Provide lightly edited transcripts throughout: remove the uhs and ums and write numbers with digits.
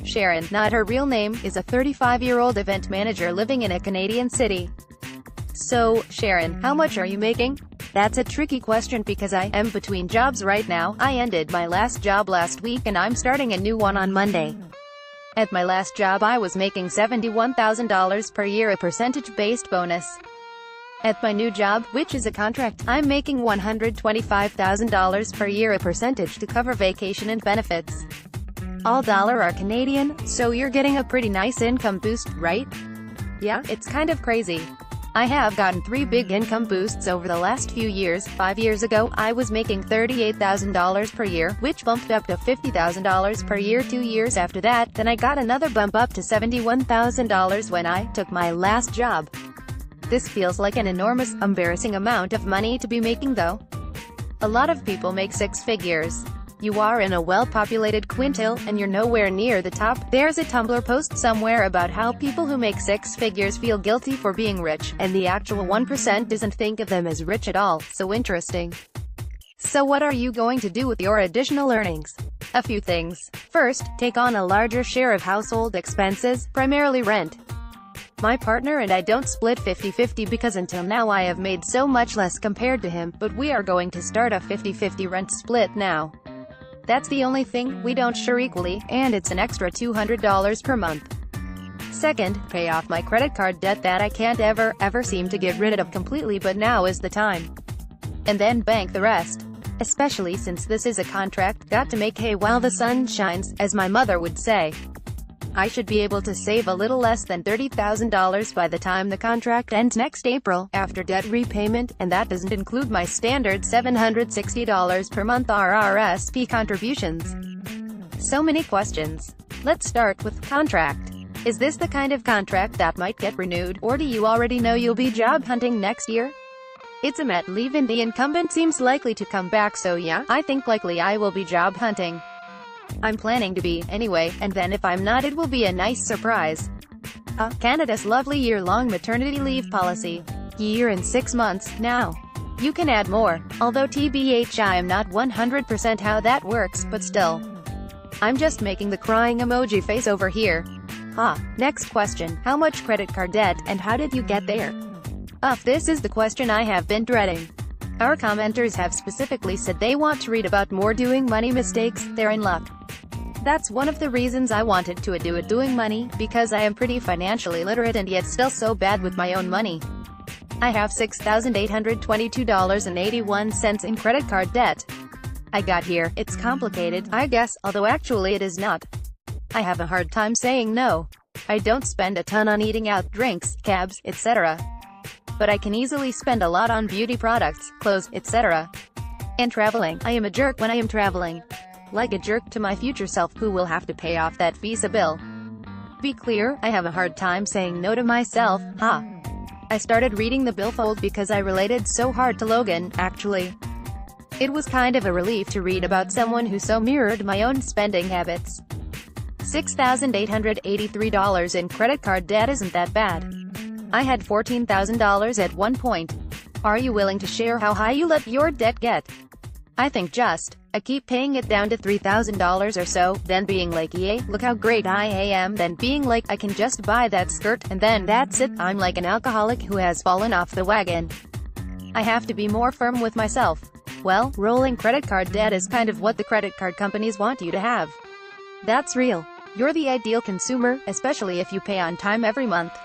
Sharon, not her real name, is a 35-year-old event manager living in a Canadian city. So, Sharon, how much are you making? That's a tricky question because I am between jobs right now. I ended my last job last week and I'm starting a new one on Monday. At my last job I was making $71,000 per year, a percentage-based bonus. At my new job, which is a contract, I'm making $125,000 per year, a percentage to cover vacation and benefits. All dollar are Canadian, so you're getting a pretty nice income boost, right? Yeah, it's kind of crazy. I have gotten 3 big income boosts over the last few years. 5 years ago, I was making $38,000 per year, which bumped up to $50,000 per year 2 years after that. Then I got another bump up to $71,000 when I took my last job. This feels like an enormous, embarrassing amount of money to be making though. A lot of people make 6 figures. You are in a well-populated quintile, and you're nowhere near the top. There's a Tumblr post somewhere about how people who make 6 figures feel guilty for being rich, and the actual 1% doesn't think of them as rich at all. So interesting. So what are you going to do with your additional earnings? A few things. First, take on a larger share of household expenses, primarily rent. My partner and I don't split 50-50 because until now I have made so much less compared to him, but we are going to start a 50-50 rent split now. That's the only thing, we don't share equally, and it's an extra $200 per month. Second, pay off my credit card debt that I can't ever seem to get rid of completely, but now is the time. And then bank the rest. Especially since this is a contract, got to make hay while the sun shines, as my mother would say. I should be able to save a little less than $30,000 by the time the contract ends next April, after debt repayment, and that doesn't include my standard $760 per month RRSP contributions. So many questions. Let's start with contract. Is this the kind of contract that might get renewed, or do you already know you'll be job hunting next year? It's a mat leave and the incumbent seems likely to come back, so yeah, I think likely I will be job hunting. I'm planning to be, anyway, and then if I'm not, it will be a nice surprise. Canada's lovely year-long maternity leave policy. Year and 6 months, now. You can add more, although TBH I am not 100% how that works, but still. I'm just making the crying emoji face over here. Next question, how much credit card debt, and how did you get there? This is the question I have been dreading. Our commenters have specifically said they want to read about more doing money mistakes. They're in luck. That's one of the reasons I wanted to do it, doing money, because I am pretty financially literate and yet still so bad with my own money. I have $6,822.81 in credit card debt. I got here. It's complicated, I guess, although actually it is not. I have a hard time saying no. I don't spend a ton on eating out, drinks, cabs, etc. But I can easily spend a lot on beauty products, clothes, etc. And traveling. I am a jerk when I am traveling. Like a jerk to my future self, who will have to pay off that visa bill. Be clear, I have a hard time saying no to myself. I started reading the billfold because I related so hard to Logan, actually. It was kind of a relief to read about someone who so mirrored my own spending habits. $6,883 in credit card debt isn't that bad. I had $14,000 at one point. Are you willing to share how high you let your debt get? I think I keep paying it down to $3,000 or so, then being like, yay, look how great I am, then being like, I can just buy that skirt, and then that's it. I'm like an alcoholic who has fallen off the wagon. I have to be more firm with myself. Well, rolling credit card debt is kind of what the credit card companies want you to have. That's real. You're the ideal consumer, especially if you pay on time every month.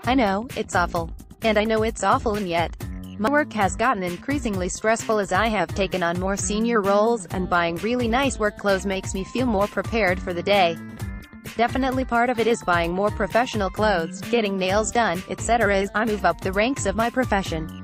I know, it's awful. And I know it's awful, and yet my work has gotten increasingly stressful as I have taken on more senior roles, and buying really nice work clothes makes me feel more prepared for the day. Definitely part of it is buying more professional clothes, getting nails done, etc. as I move up the ranks of my profession.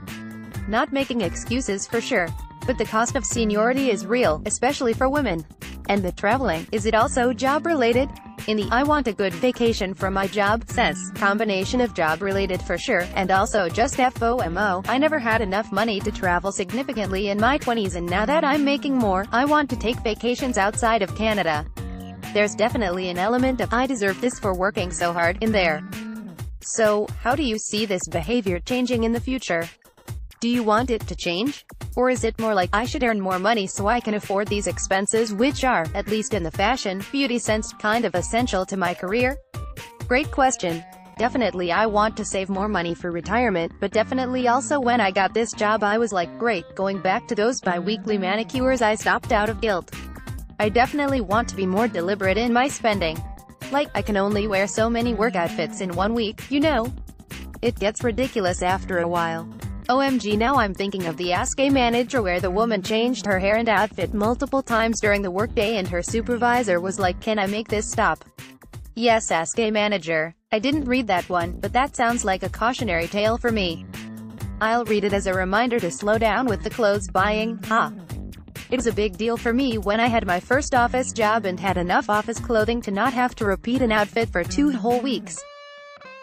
Not making excuses for sure. But the cost of seniority is real, especially for women. And the traveling, is it also job-related? In the I want a good vacation from my job sense, combination of job-related for sure, and also just FOMO, I never had enough money to travel significantly in my 20s, and now that I'm making more, I want to take vacations outside of Canada. There's definitely an element of I deserve this for working so hard in there. So, how do you see this behavior changing in the future? Do you want it to change? Or is it more like, I should earn more money so I can afford these expenses which are, at least in the fashion, beauty sense, kind of essential to my career? Great question. Definitely I want to save more money for retirement, but definitely also when I got this job I was like, great, going back to those bi-weekly manicures I stopped out of guilt. I definitely want to be more deliberate in my spending. Like, I can only wear so many work outfits in 1 week, you know? It gets ridiculous after a while. OMG, now I'm thinking of the Ask a Manager where the woman changed her hair and outfit multiple times during the workday and her supervisor was like, can I make this stop? Yes, Ask a Manager. I didn't read that one, but that sounds like a cautionary tale for me. I'll read it as a reminder to slow down with the clothes buying, It was a big deal for me when I had my first office job and had enough office clothing to not have to repeat an outfit for 2 whole weeks.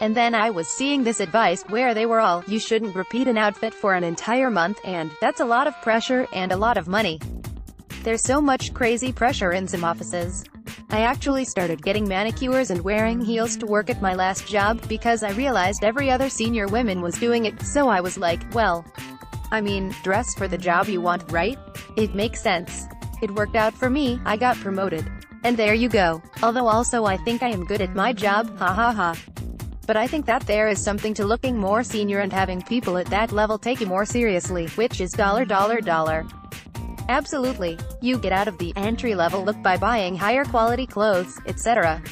And then I was seeing this advice where they were all, you shouldn't repeat an outfit for an entire month, and that's a lot of pressure and a lot of money. There's so much crazy pressure in some offices. I actually started getting manicures and wearing heels to work at my last job, because I realized every other senior woman was doing it, so I was like, well, I mean, dress for the job you want, right? It makes sense. It worked out for me, I got promoted. And there you go. Although also I think I am good at my job, But I think that there is something to looking more senior and having people at that level take you more seriously, which is $. Absolutely. You get out of the entry-level look by buying higher quality clothes, etc.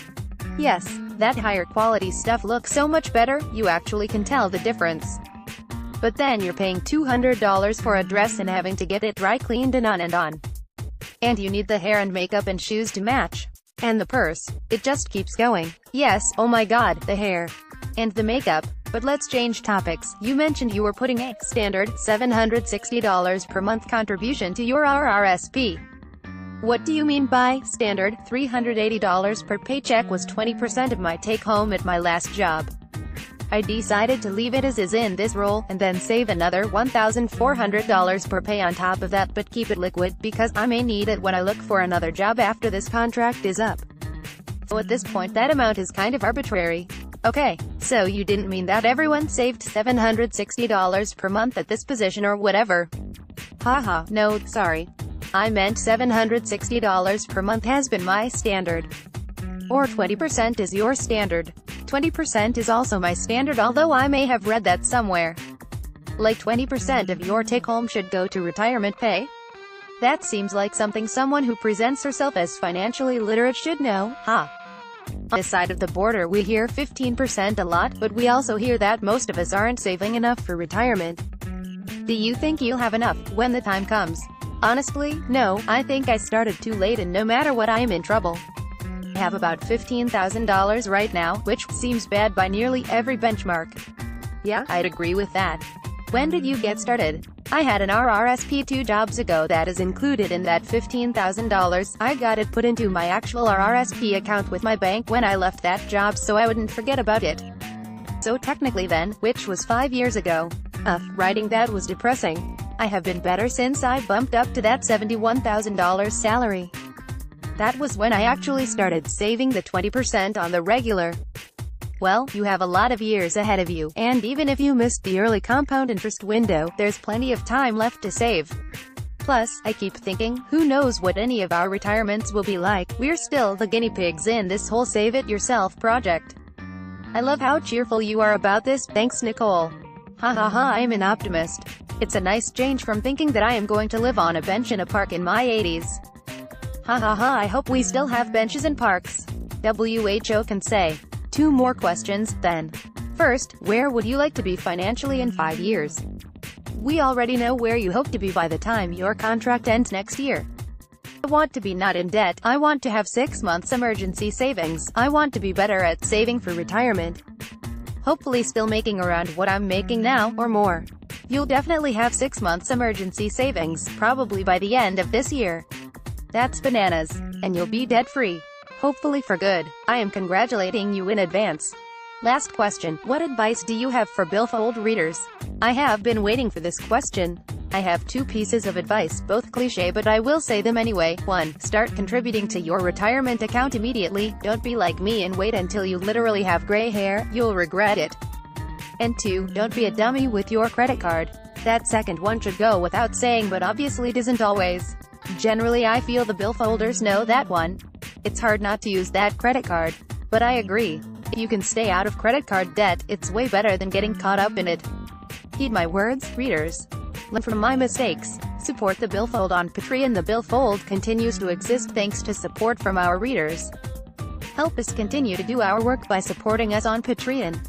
Yes, that higher quality stuff looks so much better, you actually can tell the difference. But then you're paying $200 for a dress and having to get it dry cleaned and on and on. And you need the hair and makeup and shoes to match. And the purse. It just keeps going. Yes, oh my god, the hair. And the makeup. But let's change topics. You mentioned you were putting a standard $760 per month contribution to your RRSP. What do you mean by standard? $380 per paycheck was 20% of my take-home at my last job. I decided to leave it as is in this role, and then save another $1,400 per pay on top of that, but keep it liquid, because I may need it when I look for another job after this contract is up. So at this point that amount is kind of arbitrary. Okay, so you didn't mean that everyone saved $760 per month at this position or whatever. Haha, no, sorry. I meant $760 per month has been my standard. Or 20% is your standard. 20% is also my standard, although I may have read that somewhere. Like 20% of your take-home should go to retirement pay? That seems like something someone who presents herself as financially literate should know, On this side of the border we hear 15% a lot, but we also hear that most of us aren't saving enough for retirement. Do you think you'll have enough when the time comes? Honestly, no, I think I started too late and no matter what I am in trouble. I have about $15,000 right now, which seems bad by nearly every benchmark. Yeah, I'd agree with that. When did you get started? I had an RRSP 2 jobs ago that is included in that $15,000. I got it put into my actual RRSP account with my bank when I left that job so I wouldn't forget about it. So technically then, which was 5 years ago. Writing that was depressing. I have been better since I bumped up to that $71,000 salary. That was when I actually started saving the 20% on the regular. Well, you have a lot of years ahead of you, and even if you missed the early compound interest window, there's plenty of time left to save. Plus, I keep thinking, who knows what any of our retirements will be like. We're still the guinea pigs in this whole save-it-yourself project. I love how cheerful you are about this, thanks Nicole. I'm an optimist. It's a nice change from thinking that I am going to live on a bench in a park in my 80s. I hope we still have benches and parks. WHO can say. 2 more questions, then. First, where would you like to be financially in 5 years? We already know where you hope to be by the time your contract ends next year. I want to be not in debt, I want to have 6 months emergency savings, I want to be better at saving for retirement. Hopefully still making around what I'm making now, or more. You'll definitely have 6 months emergency savings, probably by the end of this year. That's bananas. And you'll be debt-free. Hopefully for good. I am congratulating you in advance. Last question, what advice do you have for billfold readers? I have been waiting for this question. I have 2 pieces of advice, both cliché but I will say them anyway. 1. Start contributing to your retirement account immediately. Don't be like me and wait until you literally have gray hair, you'll regret it. And 2. Don't be a dummy with your credit card. That second one should go without saying, but obviously doesn't always. Generally I feel the billfolders know that one. It's hard not to use that credit card. But I agree. If you can stay out of credit card debt, it's way better than getting caught up in it. Heed my words, readers. Learn from my mistakes. Support the Billfold on Patreon. The Billfold continues to exist thanks to support from our readers. Help us continue to do our work by supporting us on Patreon.